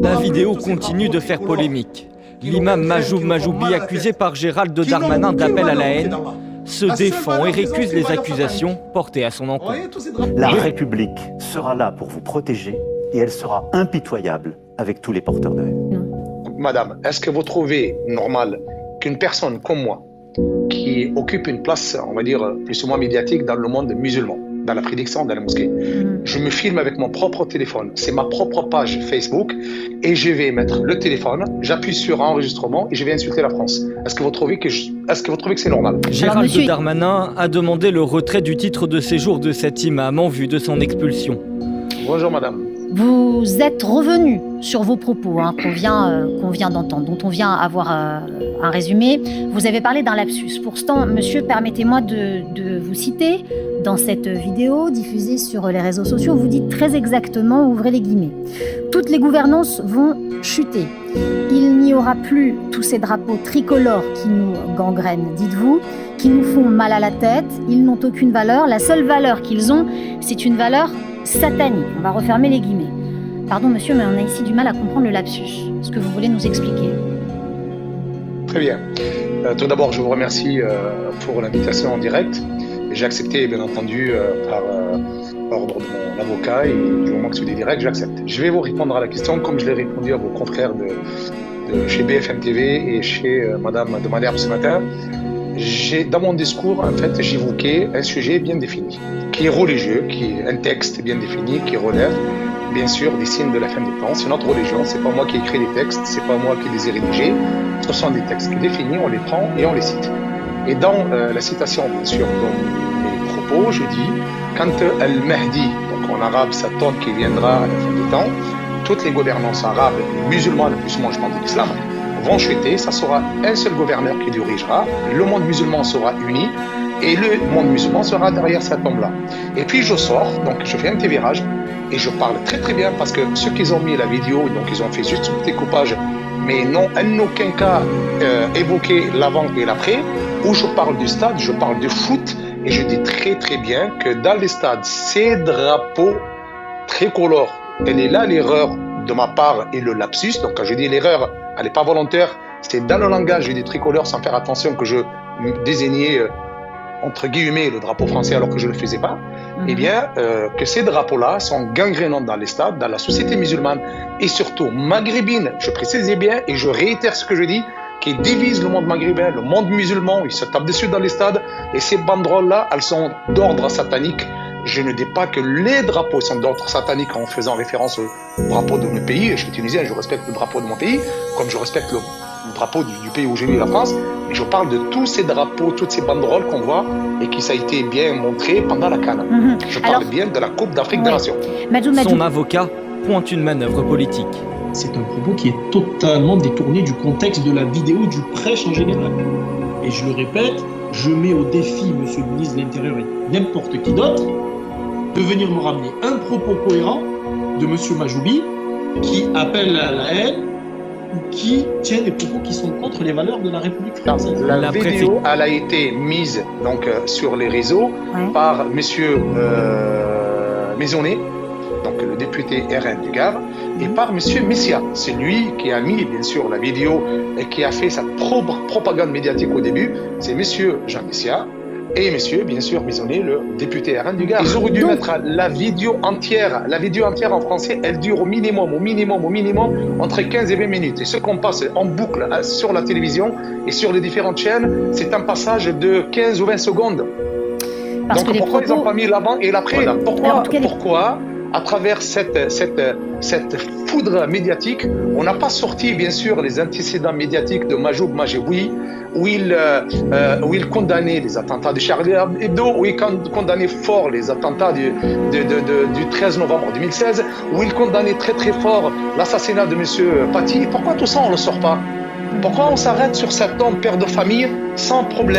La vidéo continue de faire polémique. L'imam Majoub Majoubi, accusé par Gérald Darmanin d'appel à la haine, se défend et récuse les accusations portées à son encontre. La République sera là pour vous protéger et elle sera impitoyable avec tous les porteurs de haine. Madame, est-ce que vous trouvez normal qu'une personne comme moi, qui occupe une place, on va dire, plus ou moins médiatique dans le monde musulman, dans la prédiction, dans la mosquée, je me filme avec mon propre téléphone, c'est ma propre page Facebook, et je vais mettre le téléphone, j'appuie sur enregistrement et je vais insulter la France. Est-ce que vous trouvez que c'est normal? Gérald Darmanin a demandé le retrait du titre de séjour de cet imam en vue de son expulsion. Bonjour madame. Vous êtes revenu sur vos propos qu'on vient d'entendre, dont on vient avoir un résumé. Vous avez parlé d'un lapsus. Pourtant, monsieur, permettez-moi de vous citer. Dans cette vidéo diffusée sur les réseaux sociaux, vous dites très exactement, ouvrez les guillemets, « Toutes les gouvernances vont chuter. Il n'y aura plus tous ces drapeaux tricolores qui nous gangrènent, dites-vous, qui nous font mal à la tête. Ils n'ont aucune valeur. La seule valeur qu'ils ont, c'est une valeur satanique. » On va refermer les guillemets. Pardon monsieur, mais on a ici du mal à comprendre le lapsus. Est-ce que vous voulez nous expliquer? Très bien. Tout d'abord, je vous remercie pour l'invitation en direct. J'ai accepté, bien entendu, par ordre de mon avocat, et du moment que c'est direct, j'accepte. Je vais vous répondre à la question comme je l'ai répondu à vos confrères de chez BFM TV et chez Madame de Malherbe ce matin. Dans mon discours, en fait, j'évoquais un sujet bien défini, qui est religieux, qui est un texte bien défini, qui relève, bien sûr, des signes de la fin des temps. C'est notre religion, c'est pas moi qui ai écrit les textes, c'est pas moi qui les ai rédigés. Ce sont des textes définis, on les prend et on les cite. Et dans la citation, bien sûr, dans mes propos, je dis, quand Al-Mahdi, donc en arabe, Satan qui viendra à la fin des temps, toutes les gouvernances arabes, musulmanes, plus moi je parle de l'islam, vont chuter, ça sera un seul gouverneur qui dirigera, le monde musulman sera uni, et le monde musulman sera derrière cette tombe-là. Et puis je sors, donc je fais un petit virage, et je parle très très bien, parce que ceux qui ont mis la vidéo, donc ils ont fait juste ce petit coupage, mais n'ont en aucun cas évoqué l'avant et l'après, où je parle du stade, je parle du foot, et je dis très très bien que dans les stades, ces drapeaux tricolores, elle est là l'erreur de ma part et le lapsus. Donc quand je dis l'erreur, elle n'est pas volontaire, c'est dans le langage des tricolores sans faire attention que je désignais entre guillemets le drapeau français alors que je ne le faisais pas. Eh bien, que ces drapeaux-là sont gangrénants dans les stades, dans la société musulmane et surtout maghrébine, je précise bien et je réitère ce que je dis, qui divise le monde maghrébin, le monde musulman, ils se tapent dessus dans les stades, et ces banderoles-là, elles sont d'ordre satanique. Je ne dis pas que les drapeaux sont d'ordre satanique en faisant référence au drapeau de mon pays. Je suis tunisien, je respecte le drapeau de mon pays, comme je respecte le drapeau du pays où j'ai né, la France. Mais je parle de tous ces drapeaux, toutes ces banderoles qu'on voit et qui ça a été bien montré pendant la CAN. Je parle bien de la Coupe d'Afrique des Nations. Son avocat pointe une manœuvre politique. C'est un propos qui est totalement détourné du contexte de la vidéo, du prêche en général. Et je le répète, je mets au défi monsieur le ministre de l'Intérieur et n'importe qui d'autre de venir me ramener un propos cohérent de monsieur Majoubi qui appelle à la haine ou qui tient des propos qui sont contre les valeurs de la République française. La vidéo, elle a été mise donc, sur les réseaux par monsieur Maisonnet, donc le député RN du Gard, et par monsieur Messia. C'est lui qui a mis, bien sûr, la vidéo et qui a fait sa propre propagande médiatique au début. C'est monsieur Jean Messia et monsieur, bien sûr, Maisonnet, le député RN du Gard. Ils auraient dû mettre la vidéo entière. La vidéo entière en français, elle dure au minimum, entre 15 et 20 minutes. Et ce qu'on passe en boucle sur la télévision et sur les différentes chaînes, c'est un passage de 15 ou 20 secondes. Donc pourquoi ils n'ont pas mis l'avant et l'après? Pourquoi à travers cette foudre médiatique, on n'a pas sorti, bien sûr, les antécédents médiatiques de Majoub Majoubi, où il condamnait les attentats de Charlie Hebdo, où il condamnait fort les attentats du 13 novembre 2016, où il condamnait très très fort l'assassinat de monsieur Paty. Pourquoi tout ça, on ne le sort pas? Pourquoi on s'arrête sur cet homme, père de famille, sans problème?